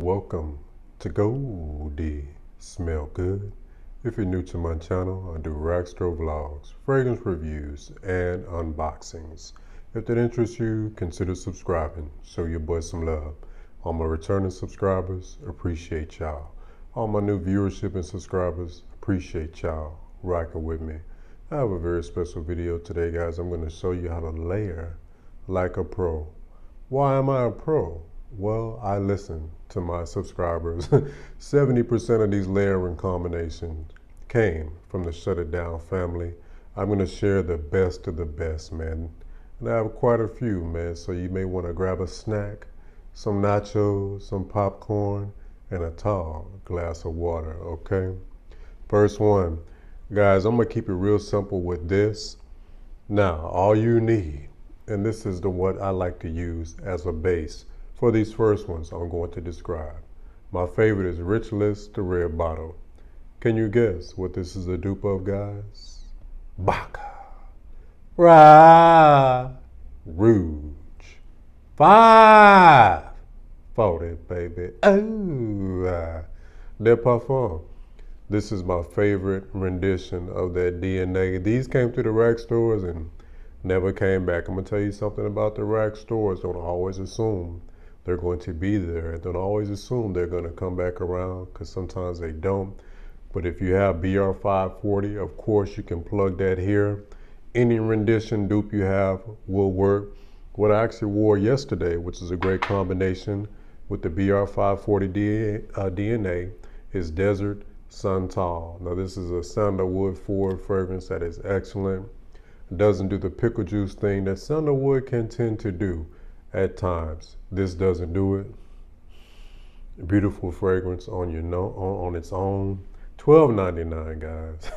Welcome to Goldie Smell Good. If you're new to my channel, I do Rackstore vlogs, fragrance reviews, and unboxings. If that interests you, consider subscribing. Show your boy some love. All my returning subscribers, appreciate y'all. All my new viewership and subscribers, appreciate y'all rocking with me. I have a very special video today, guys. I'm going to show you how to layer like a pro. Why am I a pro? Well, I listen to my subscribers. 70% of these layering combinations came from the Shut It Down family. I'm going to share the best of the best, man. And I have quite a few, man, so you may want to grab a snack, some nachos, some popcorn, and a tall glass of water, okay? First one, guys, I'm going to keep it real simple with this. Now, all you need, and this is the what I like to use as a base for these first ones I'm going to describe. My favorite is Richless, the red bottle. Can you guess what this is a dupe of, guys? Baka. Ra. Rouge. 540, baby. Oh. De Parfum. This is my favorite rendition of that DNA. These came to the rack stores and never came back. I'm going to tell you something about the rack stores. Don't always assume they're going to be there. Don't always assume they're going to come back around, because sometimes they don't. But if you have BR540, of course you can plug that here. Any rendition dupe you have will work. What I actually wore yesterday, which is a great combination with the BR540 DNA, is Desert Santal. Now this is a Sandalwood forward fragrance that is excellent. It doesn't do the pickle juice thing that Sandalwood can tend to do at times. This doesn't do it. Beautiful fragrance on on its own. $12.99, guys.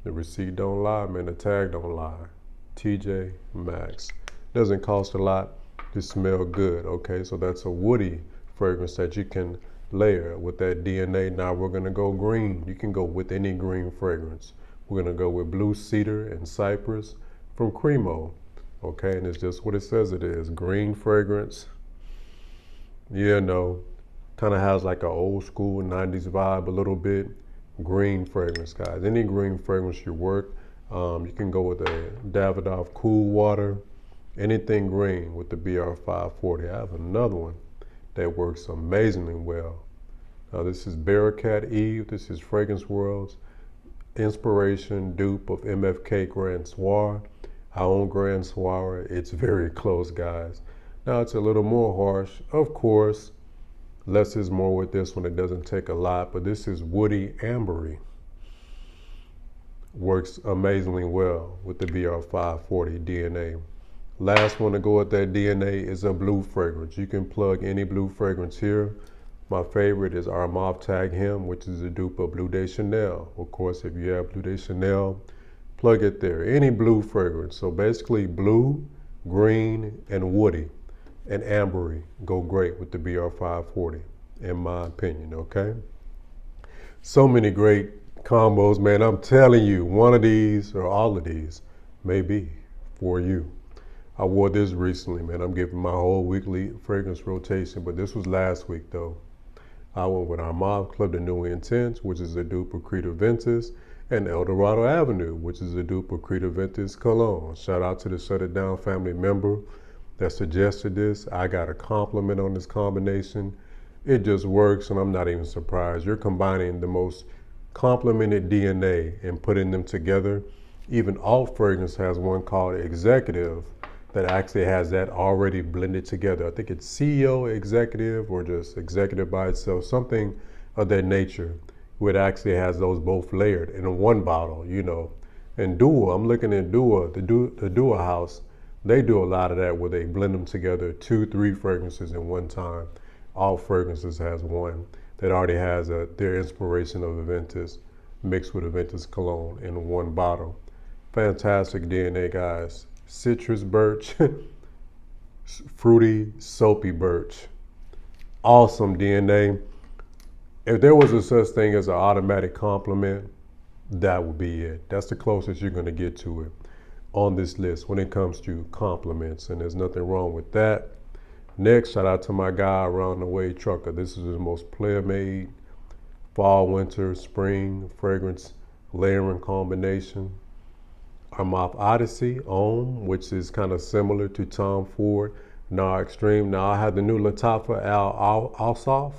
The receipt don't lie, man. The tag don't lie. TJ Maxx. Doesn't cost a lot to smell good. Okay, so that's a woody fragrance that you can layer with that DNA. Now we're gonna go green. You can go with any green fragrance. We're gonna go with blue cedar and cypress from Cremo. Okay, and it's just what it says it is. Green fragrance. Yeah, no, kind of has like an old school 90s vibe a little bit. Green fragrance, guys. Any green fragrance you work. You can go with a Davidoff Cool Water. Anything green with the BR540. I have another one that works amazingly well. Now this is Barakkat Eve. This is Fragrance World's inspiration dupe of MFK Grand Soir. I own Grand Soir. It's very close, guys. Now it's a little more harsh, of course. Less is more with this one. It doesn't take a lot, but this is woody ambery. Works amazingly well with the BR540 DNA. Last one to go with that DNA is a blue fragrance. You can plug any blue fragrance here. My favorite is our Mauve Tag Him, which is a dupe of Bleu de Chanel. Of course, if you have Bleu de Chanel, plug it there. Any blue fragrance. So basically blue, green, and woody and ambery go great with the BR540, in my opinion, okay? So many great combos, man. I'm telling you, one of these or all of these may be for you. I wore this recently, man. I'm giving my whole weekly fragrance rotation, but this was last week, though. I went with our Mauve Club de Nuit Intense, which is a dupe of Creative Ventus, and Eldorado Avenue, which is a dupe of Creative Ventus Cologne. Shout out to the Shut It Down family member that suggested this. I got a compliment on this combination. It just works, and I'm not even surprised. You're combining the most complemented DNA and putting them together. Even Alt Fragrance has one called Executive that actually has that already blended together. I think it's CEO Executive or just Executive by itself, something of that nature, where it actually has those both layered in one bottle, you know. And Dua, I'm looking at Dua, the Dua house, they do a lot of that where they blend them together, 2-3 fragrances in one time. All fragrances has one that already has their inspiration of Aventus mixed with Aventus cologne in one bottle. Fantastic DNA, guys. Citrus birch, fruity, soapy birch. Awesome DNA. If there was a such thing as an automatic compliment, that would be it. That's the closest you're going to get to it on this list when it comes to compliments, and there's nothing wrong with that. Next, shout out to my guy around the way, Trucker. This is the most player-made fall, winter, spring fragrance layering combination. I'm off Oddesey, Homme, which is kind of similar to Tom Ford, Noir Extreme. Now I have the new Latafa Al Alsaf.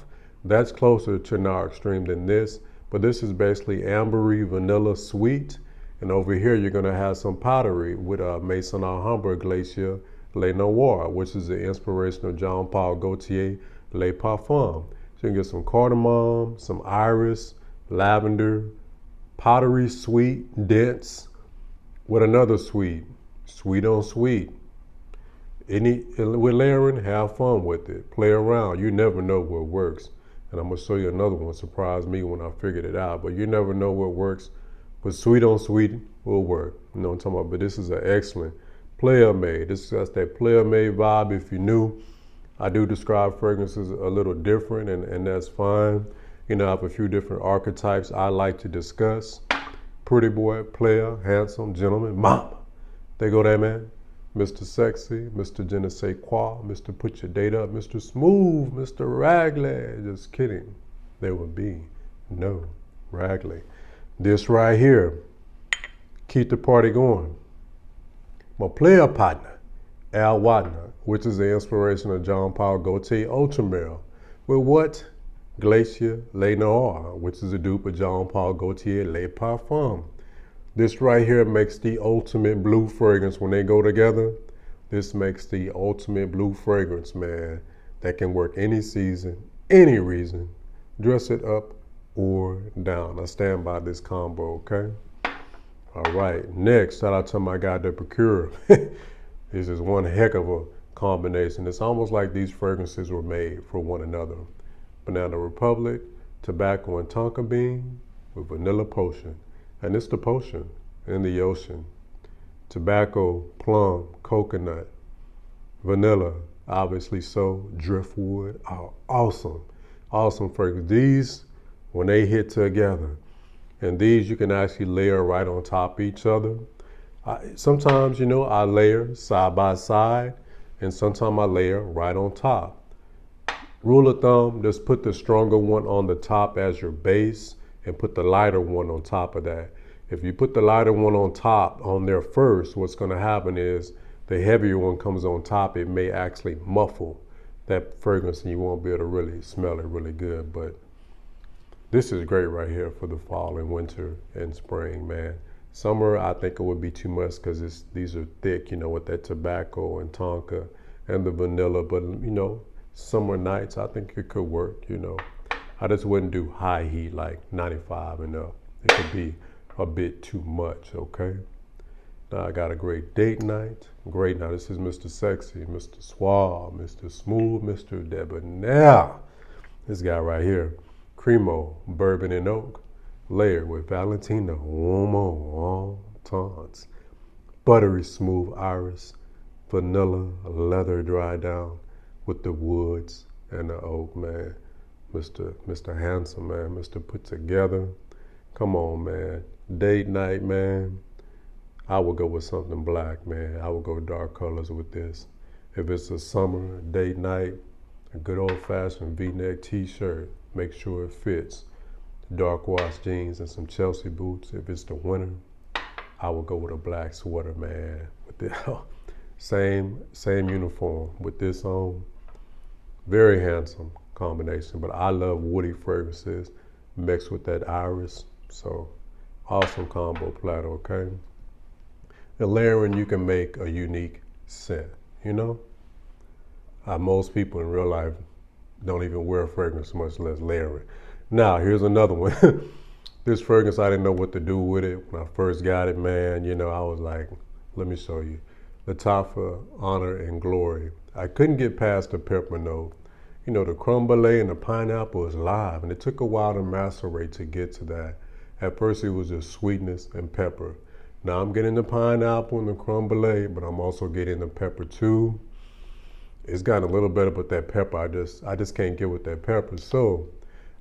That's closer to Noir Extreme than this, but this is basically ambery vanilla sweet. And over here you're gonna have some powdery with Maison Alhambra Glacier Le Noir, which is the inspiration of Jean Paul Gaultier Le Parfum. So you can get some cardamom, some iris, lavender, powdery sweet, dense, with another sweet, sweet on sweet. With layering, have fun with it. Play around. You never know what works. And I'm gonna show you another one. Surprised me when I figured it out. But you never know what works. But sweet on sweet will work. You know what I'm talking about? But this is an excellent player made. This is that player made vibe. If you're new, I do describe fragrances a little different, and that's fine. You know, I have a few different archetypes I like to discuss. Pretty boy, player, handsome, gentleman, mama. There go that man. Mr. Sexy, Mr. Je ne sais quoi, Mr. Put Your Date Up, Mr. Smooth, Mr. Ragley. Just kidding. There would be no Ragley. This right here, keep the party going. My player partner, Al Watner, which is the inspiration of Jean Paul Gaultier Ultramar, with what? Glacier Le Noir, which is a dupe of Jean Paul Gaultier Le Parfum. This right here makes the ultimate blue fragrance when they go together. This makes the ultimate blue fragrance, man, that can work any season, any reason. Dress it up or down. I stand by this combo, okay? All right, next, shout out to my guy, the Procure. This is one heck of a combination. It's almost like these fragrances were made for one another. Banana Republic, tobacco and tonka bean with vanilla potion. And it's the potion in the ocean. Tobacco, plum, coconut, vanilla, obviously so, driftwood are awesome. Awesome fragrance. These, when they hit together, and these you can actually layer right on top of each other. Sometimes, you know, I layer side by side, and sometimes I layer right on top. Rule of thumb, just put the stronger one on the top as your base and put the lighter one on top of that. If you put the lighter one on top on there first, what's gonna happen is the heavier one comes on top, it may actually muffle that fragrance and you won't be able to really smell it really good. But this is great right here for the fall and winter and spring, man. Summer, I think it would be too much because these are thick, you know, with that tobacco and tonka and the vanilla. But, you know, summer nights, I think it could work, you know. I just wouldn't do high heat like 95 and up. It could be a bit too much, okay? Now I got a great date night. Great night. This is Mr. Sexy, Mr. Suave, Mr. Smooth, Mr. Debonair. This guy right here. Cremo, bourbon and oak, layered with Valentino, Uomo, tons. Buttery smooth iris, vanilla, leather dry down with the woods and the oak, man. Mr. Handsome, man, Mr. Put Together. Come on, man. Date night, man. I would go with something black, man. I would go dark colors with this. If it's a summer date night, a good old-fashioned V-neck t-shirt. Make sure it fits. Dark wash jeans and some Chelsea boots. If it's the winter, I would go with a black sweater, man. With the same uniform with this on. Very handsome combination, but I love woody fragrances mixed with that iris. So awesome combo platter, okay? And layering, you can make a unique scent, you know? Most people in real life don't even wear fragrance, much less layer it. Now, here's another one. This fragrance, I didn't know what to do with it. When I first got it, man, you know, I was like, let me show you. Latafa, Honor, and Glory. I couldn't get past the pepper note. You know, the creme brulee and the pineapple is live, and it took a while to macerate to get to that. At first, it was just sweetness and pepper. Now I'm getting the pineapple and the creme brulee, but I'm also getting the pepper too. It's gotten a little better, but that pepper, I just can't get with that pepper. So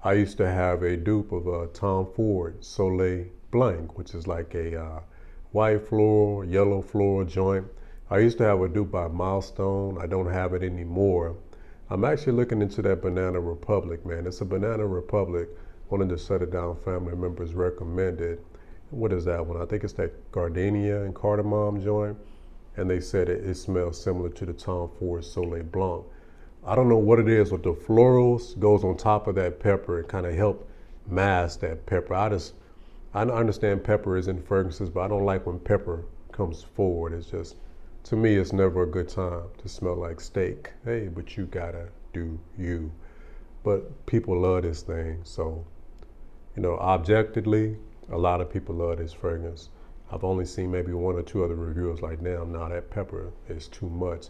I used to have a dupe of Tom Ford Solie Blanc, which is like a white floral, yellow floral joint. I used to have a dupe by Milestone. I don't have it anymore. I'm actually looking into that Banana Republic, man. It's a Banana Republic. One of the Shut It Down family members recommended. What is that one? I think it's that gardenia and cardamom joint. And they said it smells similar to the Tom Ford Soleil Blanc. I don't know what it is with the florals goes on top of that pepper and kind of help mask that pepper. I understand pepper is in fragrances, but I don't like when pepper comes forward. It's just, to me, it's never a good time to smell like steak. Hey, but you gotta do you. But people love this thing, so, you know, objectively, a lot of people love this fragrance. I've only seen maybe one or two other reviews like, damn, nah, that pepper is too much.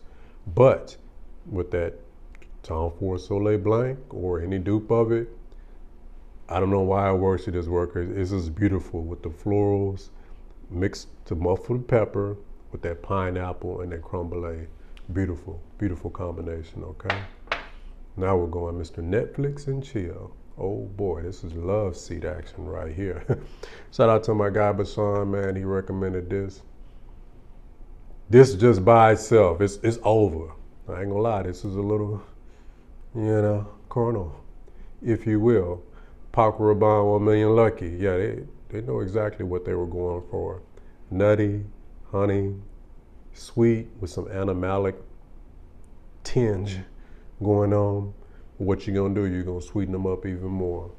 But with that Tom Ford Soleil Blanc or any dupe of it, I don't know why it works. It just works. It's just beautiful with the florals mixed to muffled pepper with that pineapple and that creme brulee. Beautiful, beautiful combination, okay? Now we're going Mr. Netflix and chill. Oh boy, this is love seat action right here. Shout out to my guy Bashan, man. He recommended this. This just by itself, it's over. I ain't gonna lie, this is a little, you know, carnal, if you will. Procure 1 Million Lucky. Yeah, they know exactly what they were going for. Nutty, honey, sweet with some animalic tinge going on. What you gonna do? You're gonna sweeten them up even more.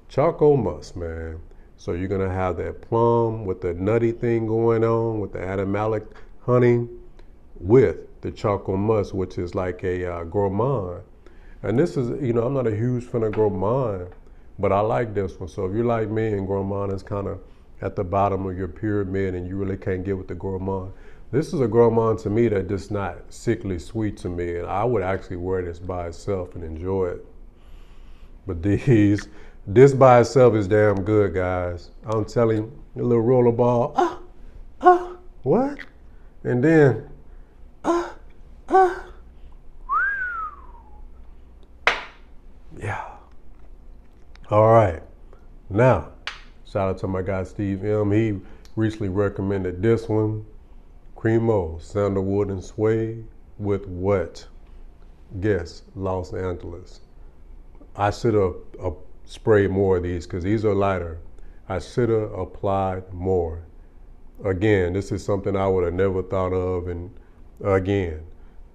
Choco Musk, man. So you're gonna have that plum with the nutty thing going on with the animalic honey with the Choco Musk, which is like a gourmand. And this is, you know, I'm not a huge fan of gourmand, but I like this one. So if you're like me and gourmand is kind of at the bottom of your pyramid and you really can't get with the gourmand, this is a gourmand to me that just not sickly sweet to me. And I would actually wear this by itself and enjoy it. But this by itself is damn good, guys. I'm telling you, a little rollerball, what? And then, yeah. All right. Now, shout out to my guy Steve M. He recently recommended this one. Cremo, Sandalwood and Suede with what? Guess, Los Angeles. I should have sprayed more of these because these are lighter. I should have applied more. Again, this is something I would have never thought of. And again,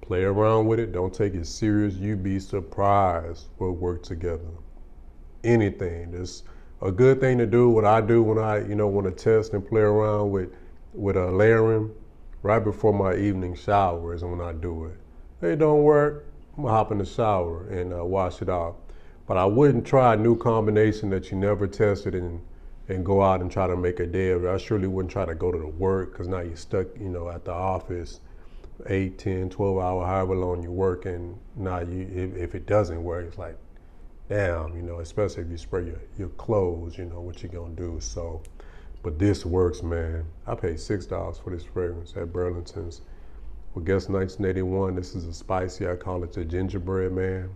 play around with it. Don't take it serious. You'd be surprised what work together. Anything. It's a good thing to do. What I do when I, want to test and play around with a layering right before my evening shower is when I do it. If it don't work, I'm gonna hop in the shower and wash it off. But I wouldn't try a new combination that you never tested and go out and try to make a day of it. I surely wouldn't try to go to the work because now you're stuck, at the office 8, 10, 12 hour, however long you work. And now if it doesn't work, it's like, damn, especially if you spray your clothes, what you gonna do. So, but this works, man. I paid $6 for this fragrance at Burlington's. Well, guess 1981, this is a spicy, I call it the gingerbread man.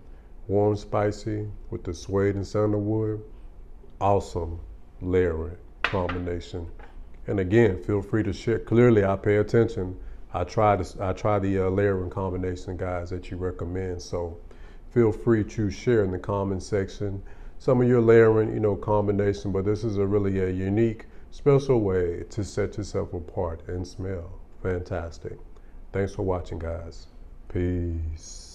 Warm spicy with the suede and sandalwood. Awesome layering combination. And again, feel free to share. Clearly, I pay attention. I try the layering combination, guys, that you recommend. So feel free to share in the comment section some of your layering, combination. But this is a really a unique, special way to set yourself apart and smell fantastic. Thanks for watching, guys. Peace.